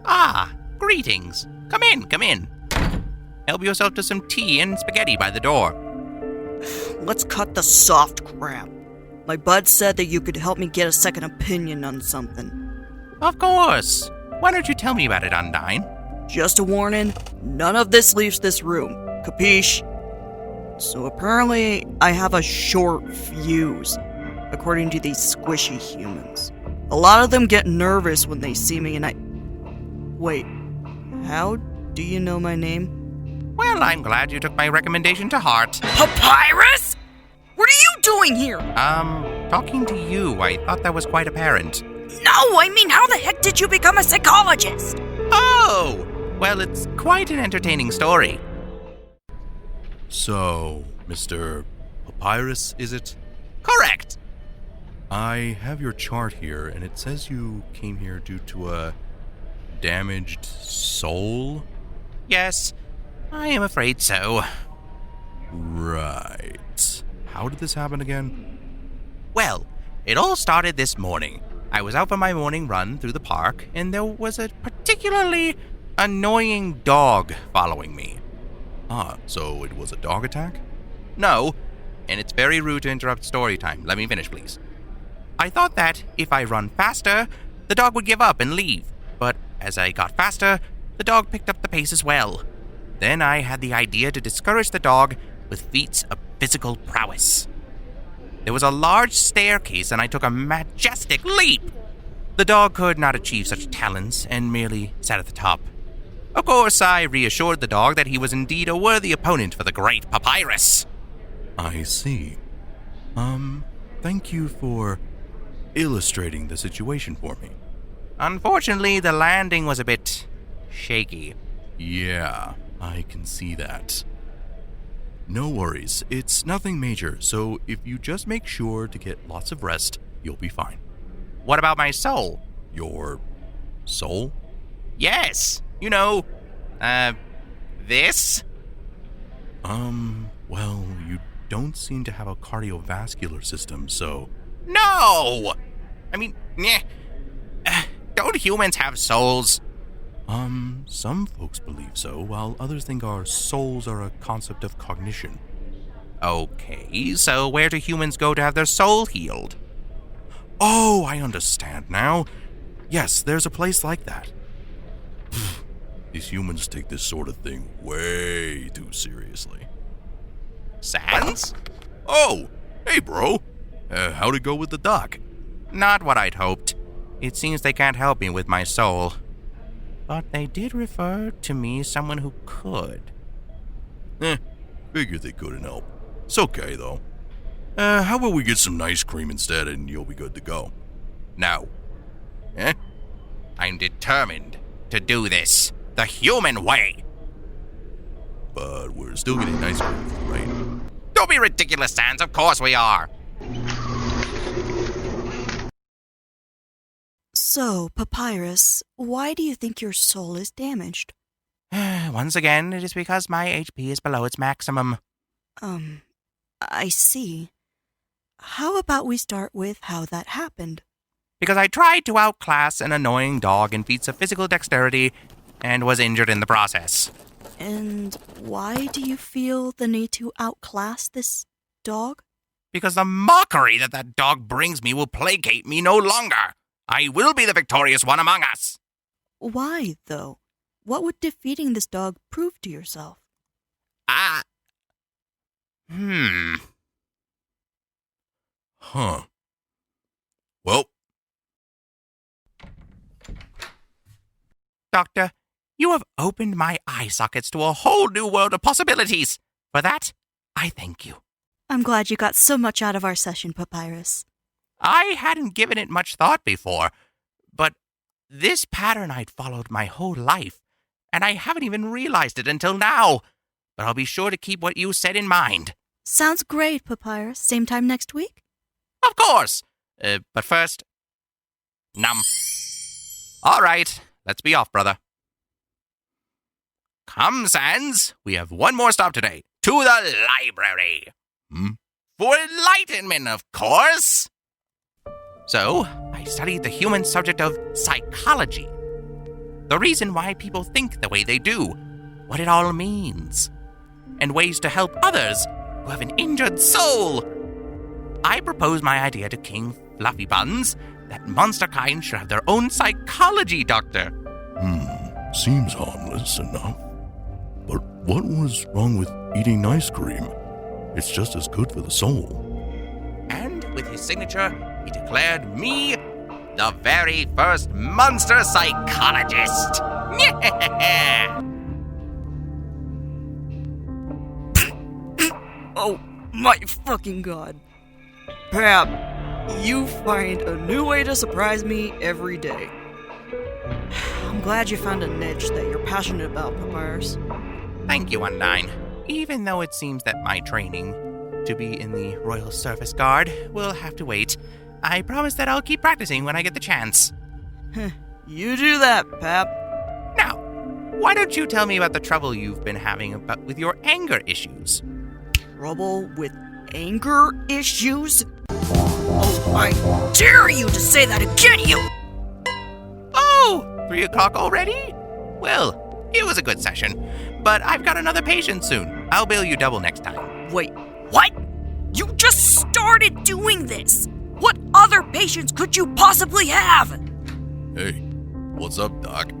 Ah, greetings. Come in. Help yourself to some tea and spaghetti by the door. Let's cut the soft crap. My bud said that you could help me get a second opinion on something. Of course. Why don't you tell me about it, Undyne? Just a warning, none of this leaves this room. Capiche? So apparently, I have a short fuse, according to these squishy humans. A lot of them get nervous when they see me and I... Wait, how do you know my name? Well, I'm glad you took my recommendation to heart. Papyrus? What are you doing here? Talking to you. I thought that was quite apparent. No, I mean, how the heck did you become a psychologist? Oh! Well, it's quite an entertaining story. So, Mr. Papyrus, is it? Correct! I have your chart here, and it says you came here due to a damaged soul? Yes, I am afraid so. Right. How did this happen again? Well, it all started this morning. I was out for my morning run through the park, and there was a particularly annoying dog following me. Ah, so it was a dog attack? No, and it's very rude to interrupt story time. Let me finish, please. I thought that if I run faster, the dog would give up and leave. But as I got faster, the dog picked up the pace as well. Then I had the idea to discourage the dog with feats of physical prowess. There was a large staircase, and I took a majestic leap. The dog could not achieve such talents and merely sat at the top. Of course, I reassured the dog that he was indeed a worthy opponent for the great Papyrus. I see. Thank you for illustrating the situation for me. Unfortunately, the landing was a bit shaky. Yeah, I can see that. No worries, it's nothing major, so if you just make sure to get lots of rest, you'll be fine. What about my soul? Your soul? Yes, you know, this? Well, you don't seem to have a cardiovascular system, so... No! I mean, don't humans have souls? Some folks believe so, while others think our souls are a concept of cognition. Okay, so where do humans go to have their soul healed? Oh, I understand now. Yes, there's a place like that. These humans take this sort of thing way too seriously. Sans? Oh, hey bro. How'd it go with the doc? Not what I'd hoped. It seems they can't help me with my soul. But they did refer to me as someone who could. Figured they couldn't help. It's okay, though. How about we get some ice cream instead and you'll be good to go? No. I'm determined to do this the human way. But we're still getting ice cream, right? Don't be ridiculous, Sans. Of course we are. So, Papyrus, why do you think your soul is damaged? Once again, it is because my HP is below its maximum. I see. How about we start with how that happened? Because I tried to outclass an annoying dog in feats of physical dexterity and was injured in the process. And why do you feel the need to outclass this dog? Because the mockery that dog brings me will placate me no longer. I will be the victorious one among us. Why, though? What would defeating this dog prove to yourself? Huh. Well. Doctor, you have opened my eye sockets to a whole new world of possibilities. For that, I thank you. I'm glad you got so much out of our session, Papyrus. I hadn't given it much thought before, but this pattern I'd followed my whole life, and I haven't even realized it until now. But I'll be sure to keep what you said in mind. Sounds great, Papyrus. Same time next week? Of course. But first... Num. All right, let's be off, brother. Come, Sans. We have one more stop today. To the library. For enlightenment, of course. So, I studied the human subject of psychology. The reason why people think the way they do, what it all means, and ways to help others who have an injured soul. I propose my idea to King Fluffy Buns that monster kind should have their own psychology doctor. Seems harmless enough. But what was wrong with eating ice cream? It's just as good for the soul. And with his signature, he declared me the very first monster psychologist. Oh my fucking god. Pap, you find a new way to surprise me every day. I'm glad you found a niche that you're passionate about, Papyrus. Thank you, Undyne. Even though it seems that my training to be in the Royal Surface Guard will have to wait, I promise that I'll keep practicing when I get the chance. You do that, Pap. Now, why don't you tell me about the trouble you've been having with your anger issues? Trouble with anger issues? Oh, I dare you to say that again, you! Oh, 3 o'clock already? Well, it was a good session, but I've got another patient soon. I'll bill you double next time. Wait, what? You just started doing this! What other patients could you possibly have? Hey, what's up, Doc?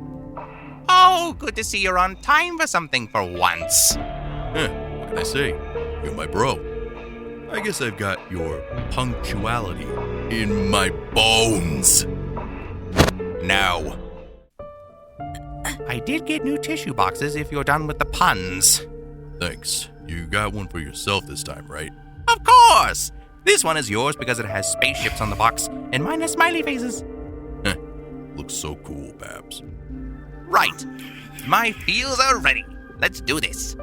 Oh, good to see you're on time for something for once. What can I say? You're my bro. I guess I've got your punctuality in my bones. No. I did get new tissue boxes if you're done with the puns. Thanks. You got one for yourself this time, right? Of course! This one is yours because it has spaceships on the box, and mine has smiley faces. Looks so cool, Babs. Right. My feels are ready. Let's do this.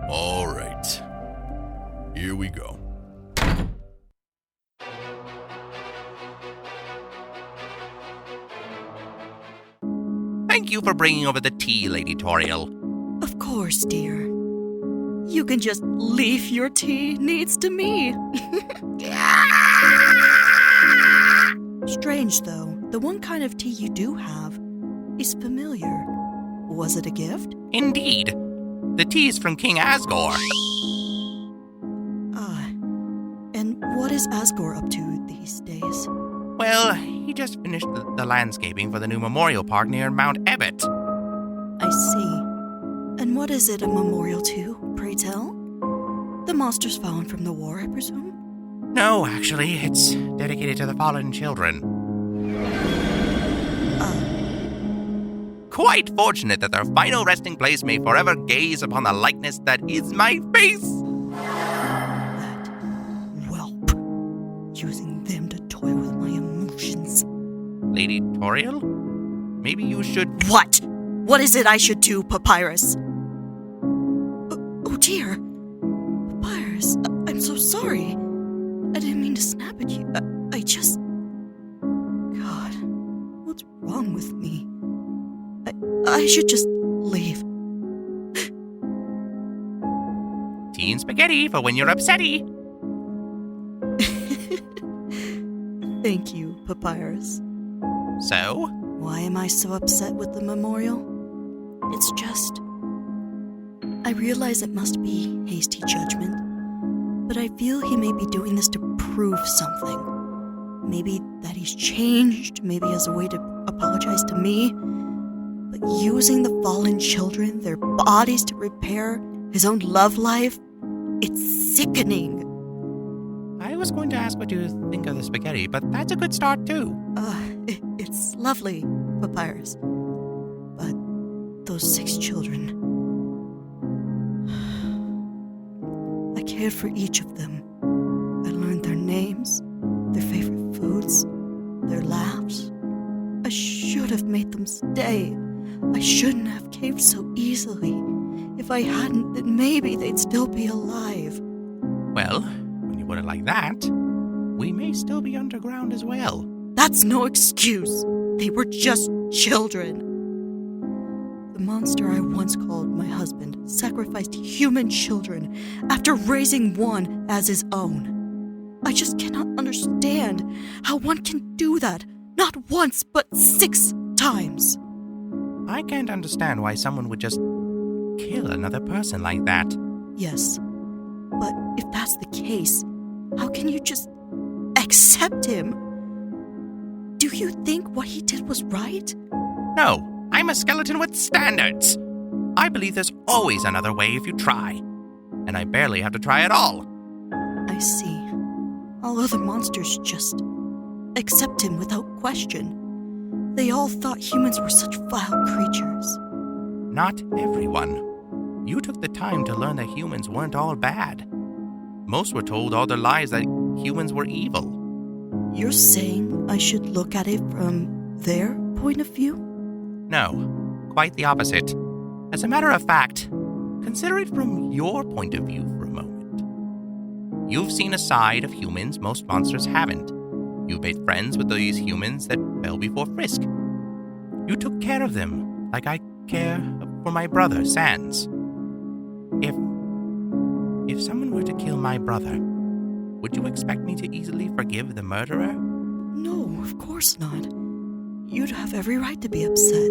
All right. Here we go. Thank you for bringing over the tea, Lady Toriel. Of course, dear. You can just leave your tea needs to me. Strange, though. The one kind of tea you do have is familiar. Was it a gift? Indeed. The tea is from King Asgore. And what is Asgore up to these days? Well, he just finished the landscaping for the new memorial park near Mount Ebbet. I see. And what is it a memorial to, pray tell? The monsters fallen from the war, I presume? No, actually, it's dedicated to the fallen children. Quite fortunate that their final resting place may forever gaze upon the likeness that is my face. That whelp. Using them to toy with my emotions. Lady Toriel? Maybe you should... What? What is it I should do, Papyrus? Oh dear. Papyrus, I'm so sorry. I didn't mean to snap at you. I just... God, what's wrong with me? I should just leave. Tea and spaghetti for when you're upsetty. Thank you, Papyrus. So? Why am I so upset with the memorial? It's just... I realize it must be hasty judgment, but I feel he may be doing this to prove something. Maybe that he's changed, maybe as a way to apologize to me. But using the fallen children, their bodies to repair his own love life, it's sickening. I was going to ask what you think of the spaghetti, but that's a good start too. It's lovely, Papyrus. But those 6 children... I cared for each of them. I learned their names, their favorite foods, their laughs. I should have made them stay. I shouldn't have caved so easily. If I hadn't, then maybe they'd still be alive. Well, when you put it like that, we may still be underground as well. That's no excuse. They were just children. The monster I once called my husband sacrificed human children after raising one as his own. I just cannot understand how one can do that, Not once, but 6 times. I can't understand why someone would just kill another person like that. Yes, but if that's the case, how can you just accept him? Do you think what he did was right? No, I'm a skeleton with standards. I believe there's always another way if you try. And I barely have to try at all. I see. All other monsters just accept him without question. They all thought humans were such vile creatures. Not everyone. You took the time to learn that humans weren't all bad. Most were told all their lives that humans were evil. You're saying I should look at it from their point of view? No, quite the opposite. As a matter of fact, consider it from your point of view for a moment. You've seen a side of humans most monsters haven't. You've made friends with these humans that fell before Frisk. You took care of them, like I care for my brother, Sans. If someone were to kill my brother, would you expect me to easily forgive the murderer? No, of course not. You'd have every right to be upset.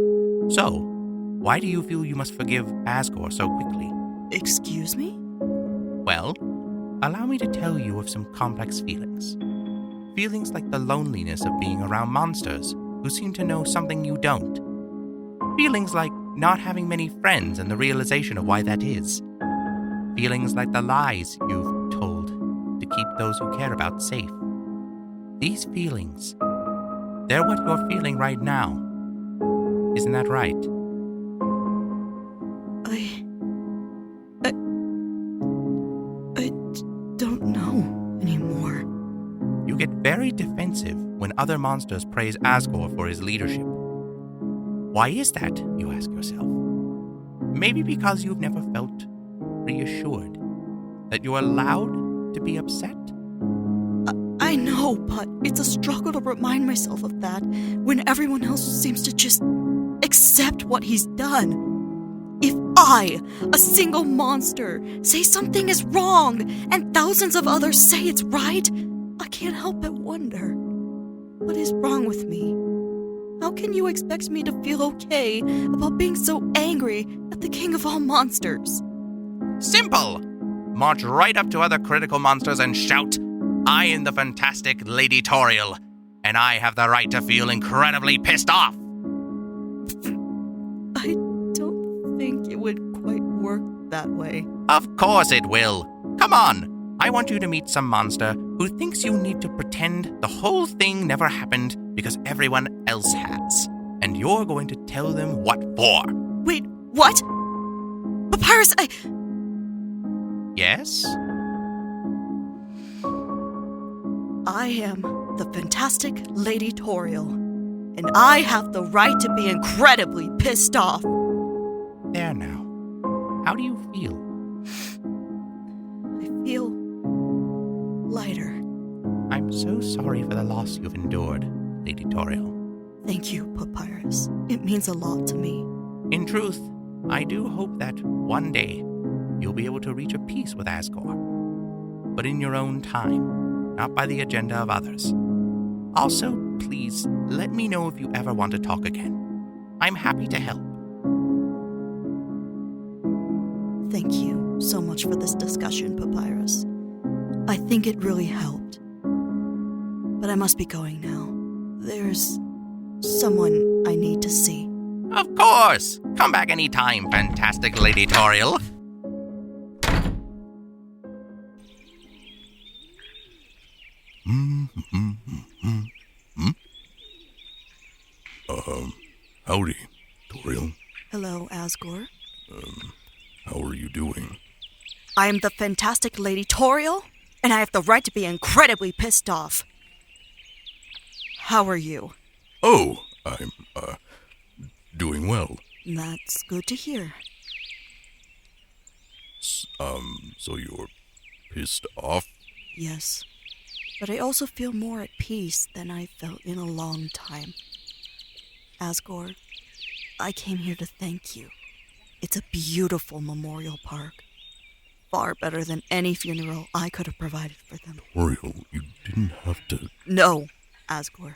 So, why do you feel you must forgive Asgore so quickly? Excuse me? Well, allow me to tell you of some complex feelings. Feelings like the loneliness of being around monsters who seem to know something you don't. Feelings like not having many friends and the realization of why that is. Feelings like the lies you've told to keep those you care about safe. These feelings, they're what you're feeling right now. Isn't that right? I don't know anymore. You get very defensive when other monsters praise Asgore for his leadership. Why is that, you ask yourself? Maybe because you've never felt reassured that you're allowed to be upset? I know, but it's a struggle to remind myself of that when everyone else seems to just accept what he's done. If I, a single monster, say something is wrong and thousands of others say it's right, I can't help but wonder, what is wrong with me? How can you expect me to feel okay about being so angry at the king of all monsters? Simple! March right up to other critical monsters and shout, I am the fantastic Lady Toriel, and I have the right to feel incredibly pissed off! I don't think it would quite work that way. Of course it will. Come on! I want you to meet some monster who thinks you need to pretend the whole thing never happened because everyone else has. And you're going to tell them what for. Wait, what? Papyrus, Yes? I am the fantastic Lady Toriel, and I have the right to be incredibly pissed off. There now. How do you feel? I feel lighter. I'm so sorry for the loss you've endured, Lady Toriel. Thank you, Papyrus. It means a lot to me. In truth, I do hope that one day you'll be able to reach a peace with Asgore. But in your own time, not by the agenda of others. Also, please, let me know if you ever want to talk again. I'm happy to help. Thank you so much for this discussion, Papyrus. I think it really helped. But I must be going now. There's someone I need to see. Of course! Come back anytime, fantastic Lady Toriel. Howdy, Toriel. Hello, Asgore. How are you doing? I am the fantastic Lady Toriel, and I have the right to be incredibly pissed off. How are you? Oh, I'm, doing well. That's good to hear. So you're pissed off? Yes, but I also feel more at peace than I've felt in a long time. Asgore, I came here to thank you. It's a beautiful memorial park. Far better than any funeral I could have provided for them. Toriel, you didn't have to... No, Asgore.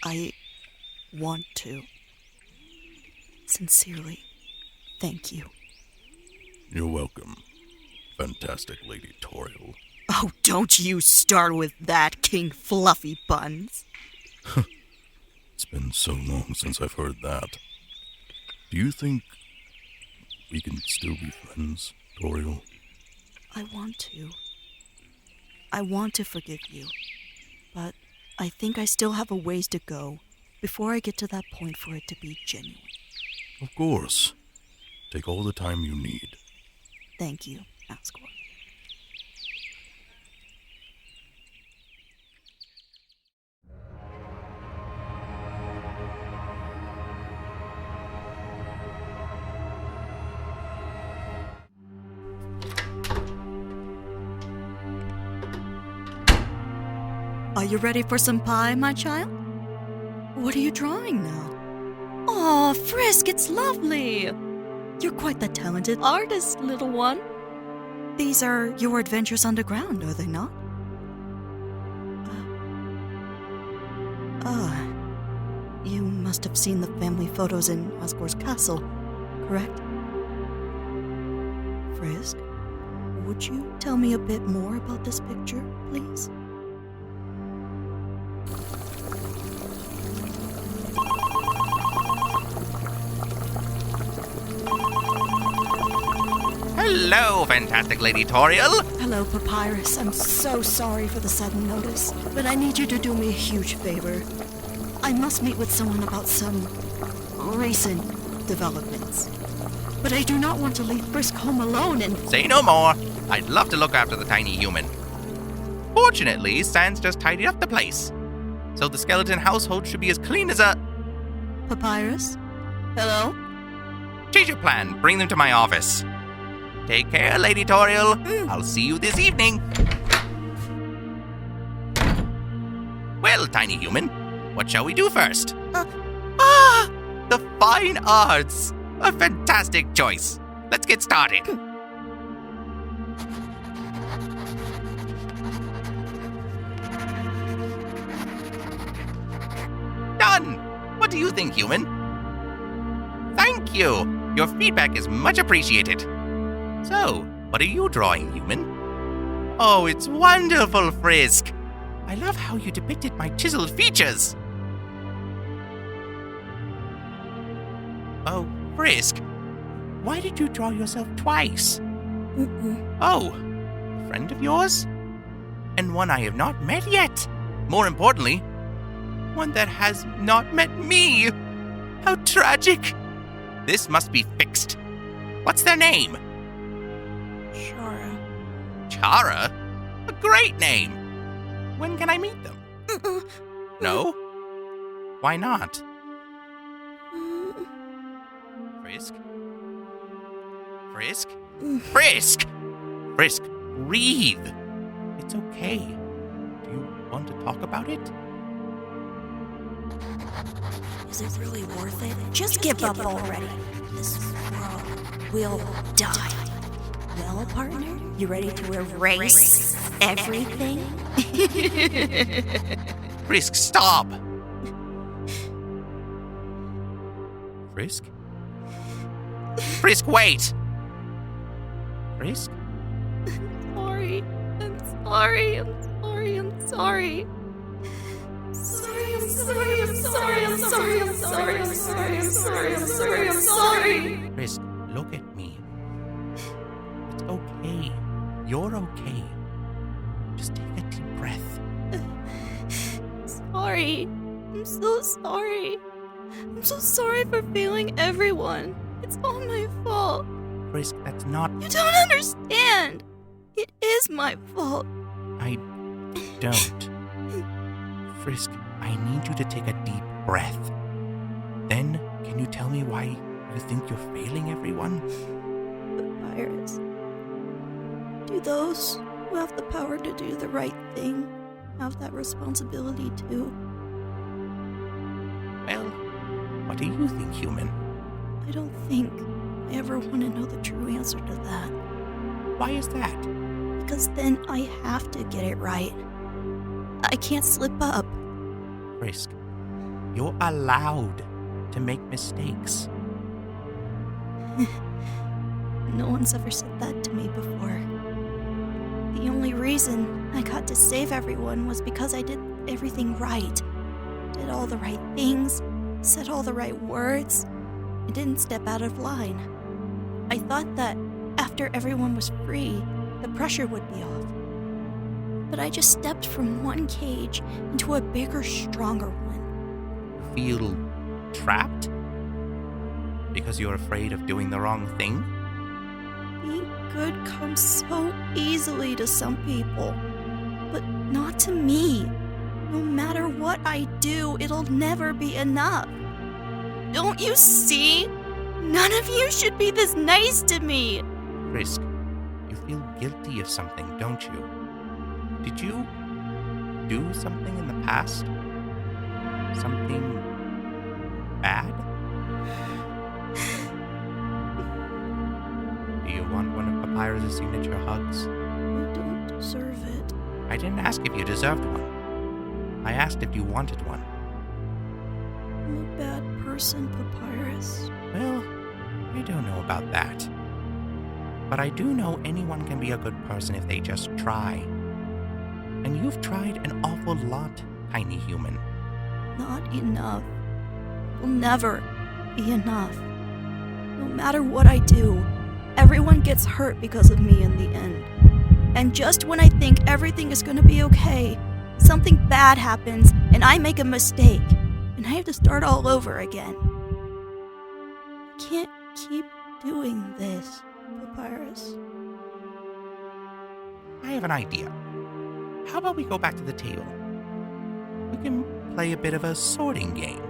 I want to. Sincerely, thank you. You're welcome, fantastic Lady Toriel. Oh, don't you start with that, King Fluffy Buns. It's been so long since I've heard that. Do you think we can still be friends, Toriel? I want to. I want to forgive you, but I think I still have a ways to go before I get to that point for it to be genuine. Of course. Take all the time you need. Thank you, Asgore. Are you ready for some pie, my child? What are you drawing now? Oh, Frisk, it's lovely! You're quite the talented artist, little one. These are your adventures underground, are they not? You must have seen the family photos in Asgore's castle, correct? Frisk, would you tell me a bit more about this picture, please? Hello, fantastic Lady Toriel. Hello, Papyrus. I'm so sorry for the sudden notice, but I need you to do me a huge favor. I must meet with someone about some recent developments. But I do not want to leave Frisk home alone and... Say no more. I'd love to look after the tiny human. Fortunately, Sans just tidied up the place. So the skeleton household should be as clean as a... Papyrus? Hello? Change your plan. Bring them to my office. Take care, Lady Toriel. I'll see you this evening. Well, tiny human, what shall we do first? The fine arts. A fantastic choice. Let's get started. Done. What do you think, human? Thank you. Your feedback is much appreciated. So, what are you drawing, human? Oh, it's wonderful, Frisk. I love how you depicted my chiseled features. Oh, Frisk, why did you draw yourself twice? Oh, a friend of yours? And one I have not met yet. More importantly, one that has not met me. How tragic. This must be fixed. What's their name? Chara. Chara? A great name. When can I meet them? No? Why not? Frisk? Frisk? Frisk! Frisk, breathe. It's okay. Do you want to talk about it? Is it really worth it? Just give up already. This world will die. Well, partner, you ready to erase everything? Frisk, stop! Frisk? Frisk, wait! Frisk? Sorry. I'm sorry. I'm sorry. I'm sorry. Sorry, I'm sorry, I'm sorry, I'm sorry, I'm sorry, I'm sorry, I'm sorry, I'm sorry, I'm sorry. Frisk, look at me. It's okay. You're okay. Just take a deep breath. Sorry. I'm so sorry. I'm so sorry for failing everyone. It's all my fault. Frisk, that's not... You don't understand. It is my fault. I don't. Frisk, I need you to take a deep breath. Then, can you tell me why you think you're failing everyone? Papyrus. Do those who have the power to do the right thing have that responsibility too? Well, what do you think, human? I don't think I ever want to know the true answer to that. Why is that? Because then I have to get it right. I can't slip up. Frisk, You're allowed to make mistakes. No one's ever said that to me before. The only reason I got to save everyone was because I did everything right. Did all the right things, said all the right words, and didn't step out of line. I thought that after everyone was free, the pressure would be off. But I just stepped from one cage into a bigger, stronger one. Feel trapped? Because you're afraid of doing the wrong thing? Being good comes so easily to some people, but not to me. No matter what I do, it'll never be enough. Don't you see? None of you should be this nice to me. Frisk, you feel guilty of something, don't you? Did you do something in the past? Something bad? Do you want one of Papyrus' signature hugs? You don't deserve it. I didn't ask if you deserved one. I asked if you wanted one. I'm a bad person, Papyrus. Well, I don't know about that. But I do know anyone can be a good person if they just try. And you've tried an awful lot, tiny human. Not enough. Will never be enough. No matter what I do, everyone gets hurt because of me in the end. And just when I think everything is going to be okay, something bad happens and I make a mistake, and I have to start all over again. I can't keep doing this, Papyrus. I have an idea. How about we go back to the table? We can play a bit of a sorting game.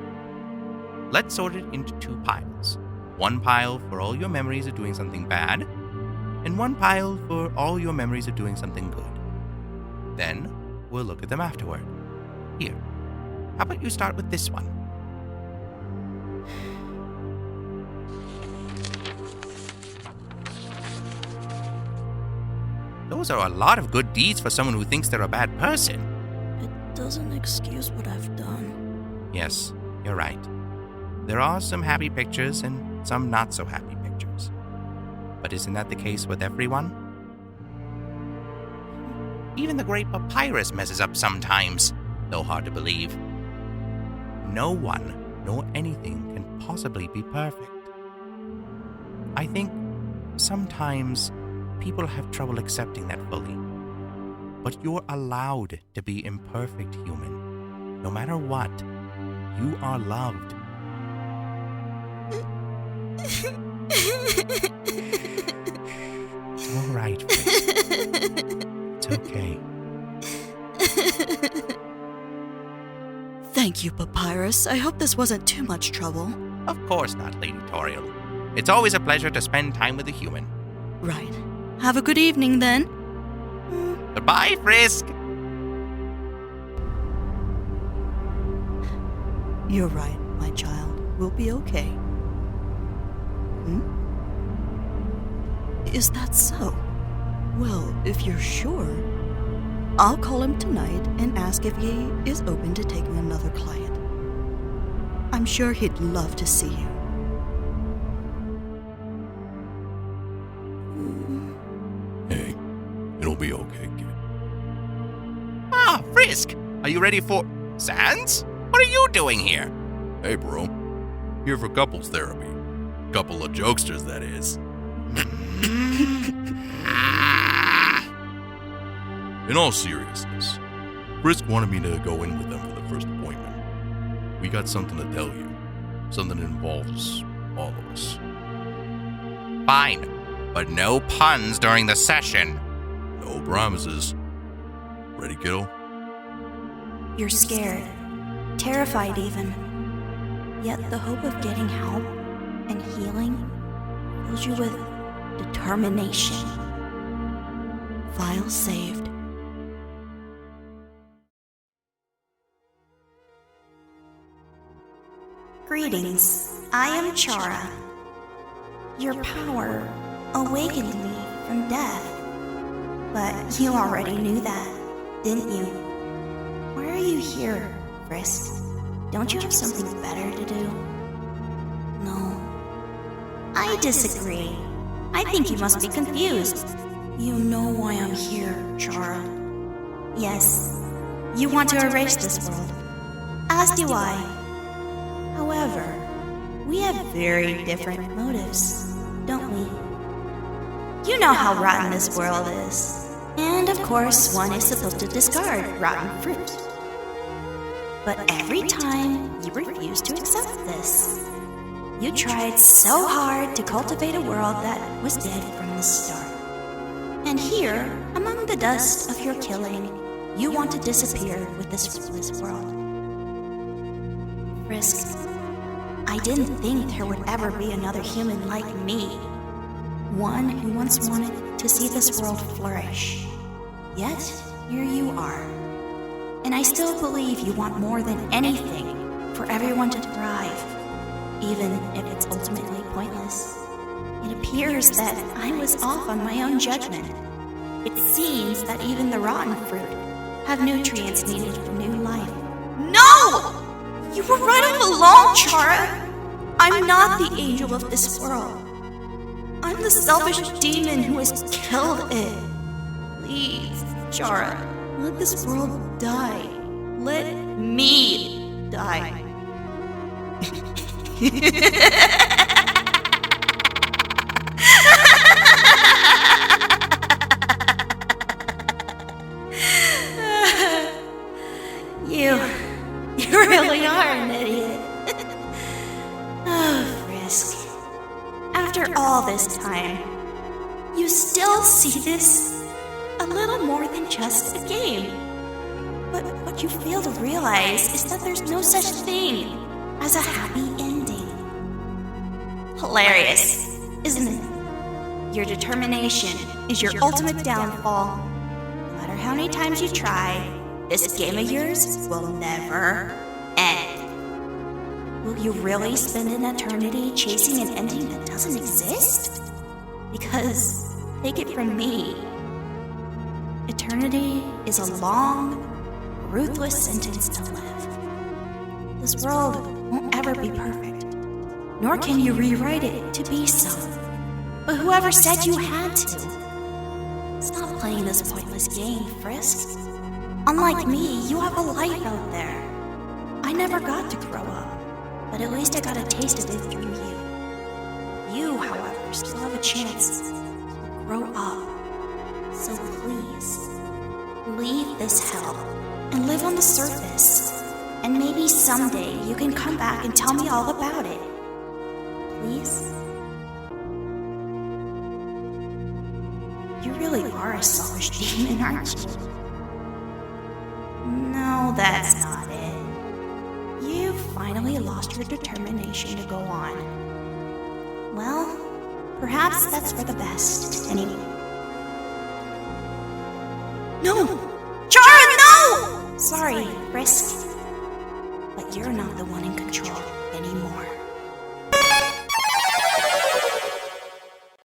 Let's sort it into 2 piles. One pile for all your memories of doing something bad, and one pile for all your memories of doing something good. Then we'll look at them afterward. Here, how about you start with this one? Those are a lot of good deeds for someone who thinks they're a bad person. It doesn't excuse what I've done. Yes, you're right. There are some happy pictures and some not so happy pictures. But isn't that the case with everyone? Even the great Papyrus messes up sometimes, though hard to believe. No one nor anything can possibly be perfect. I think sometimes people have trouble accepting that fully. But you're allowed to be imperfect, human. No matter what, you are loved. It's all right, Frisk. It's okay. Thank you, Papyrus. I hope this wasn't too much trouble. Of course not, Lady Toriel. It's always a pleasure to spend time with a human. Right. Have a good evening, then. Goodbye, Frisk! You're right, my child. We'll be okay. Is that so? Well, if you're sure, I'll call him tonight and ask if he is open to taking another client. I'm sure he'd love to see you. Hey, it'll be okay, kid. Ah, Frisk! Are you ready for... Sans? What are you doing here? Hey, bro. Here for couples therapy. Couple of jokesters, that is. In all seriousness, Frisk wanted me to go in with them for the first appointment. We got something to tell you. Something that involves all of us. Fine, but no puns during the session. No promises. Ready, kiddo? You're scared, terrified even. Yet the hope of getting help and healing fills you with determination. File saved. Greetings, I am Chara. Your power awakened me from death. But you already knew that, didn't you? Why are you here, Frisk? Don't you have something better to do? No. I disagree. I think you must be confused. You know why I'm here, Chara. Yes, you want to erase this world. As do I. However, we have very different motives, don't we? You know how rotten this world is. And of course, one is supposed to discard rotten fruit. But every time you refuse to accept this, you tried so hard to cultivate a world that was dead from the start. And here, among the dust of your killing, you want to disappear with this ruthless world. Frisk, I didn't think there would ever be another human like me. One who once wanted to see this world flourish. Yet, here you are. And I still believe you want more than anything for everyone to thrive, even if it's ultimately pointless. It appears that I was off on my own judgment. It seems that even the rotten fruit have nutrients needed for new life. No! You were right all along, Chara. I'm not the angel of this world. I'm the selfish demon who has killed it. Please, Chara, let this world die. Let me die. You really are an idiot. Oh, Frisk. After all this time, you still see this a little more than just a game. But what you fail to realize is that there's no such thing as a happy ending. Hilarious, isn't it? Your determination is your ultimate downfall. No matter how many times you try, this game of yours will never end. Will you really spend an eternity chasing an ending that doesn't exist? Because, take it from me, eternity is a long, ruthless sentence to live. This world won't ever be perfect, nor can you rewrite it to be so. But whoever said you had to? Stop playing this pointless game, Frisk. Unlike me, you have a life out there. I never got to grow up, but at least I got a taste of it through you. You, however, still have a chance to grow up. So please, leave this hell and live on the surface. And maybe someday you can come back and tell me all about it. Please? You really are a selfish demon, aren't you? No, that's not it. You finally lost your determination to go on. Well, perhaps that's for the best, anyway. No! Chara, no! Sorry, Frisk, but you're not the one in control.